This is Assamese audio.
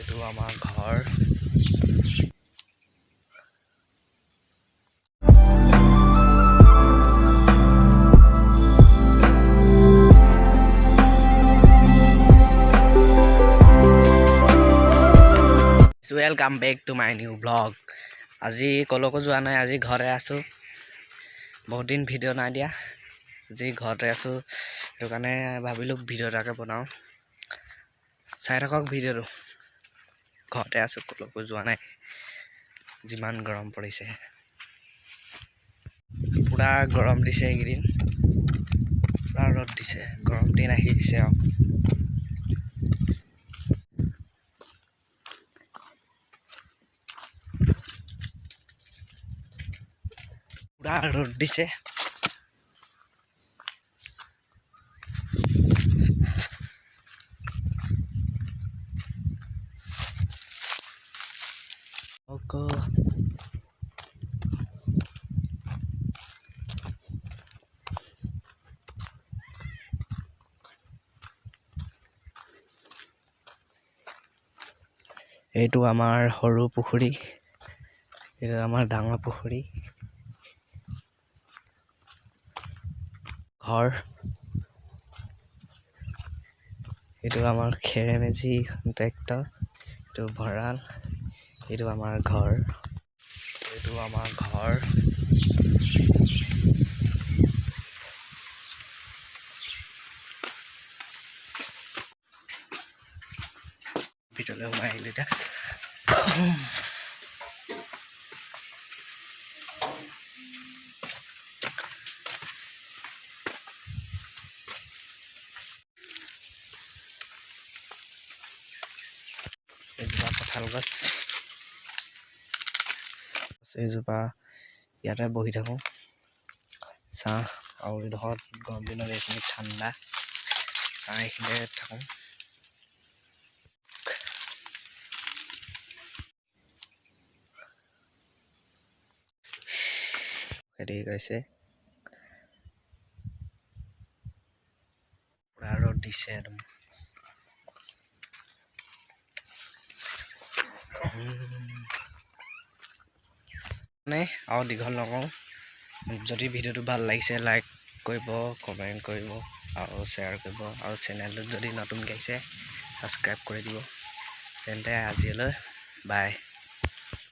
এইটো আমাৰ ঘৰ। Welcome back to my new blog. আজি কলৈকো যোৱা নাই, আজি ঘৰতে আছোঁ। বহুত দিন ভিডিঅ' নাই দিয়া, আজি ঘৰতে আছোঁ। সেইটো কাৰণে ভাবিলোঁ ভিডিঅ' এটাকে বনাওঁ, চাই থাকক ভিডিঅ'টো। ঘৰতে আছোঁ, কলৈকো যোৱা নাই। যিমান গৰম পৰিছে, পুৰা গৰম দিছে এইকেইদিন, পুৰা ৰ'দ দিছে, গৰম দিন আহি দিছে আৰু। পুৰা ৰ'দ দিছে। এইটো আমাৰ সৰু পুখুৰী, এইটো আমাৰ ডাঙৰ পুখুৰী। ঘৰ এইটো আমাৰ খেৰেমেজি ট্ৰেক্টৰ, এইটো ভঁৰাল, এইটো আমাৰ ঘৰ, এইটো আমাৰ ঘৰ। ভিতৰলৈ সোমাই আহিলোঁ এতিয়া। এইজোপা কঁঠাল গছ, এইজোপা ইয়াতে বহি থাকোঁ, ছাঁ। আৰু এইডোখৰত গৰম দিনত এইখিনি ঠাণ্ডা, ছাঁ এইখিনিতে থাকোঁ। খেতি গৈছে, পুৰা ৰ'দ দিছে একদম। আৰু দীঘল নকৰোঁ। যদি ভিডিঅ'টো ভাল লাগিছে লাইক কৰিব, কমেণ্ট কৰিব আৰু শ্বেয়াৰ কৰিব, আৰু চেনেলটোত যদি নতুনকৈ আহিছে ছাবস্ক্ৰাইব কৰি দিব। তেন্তে আজিলৈ বাই।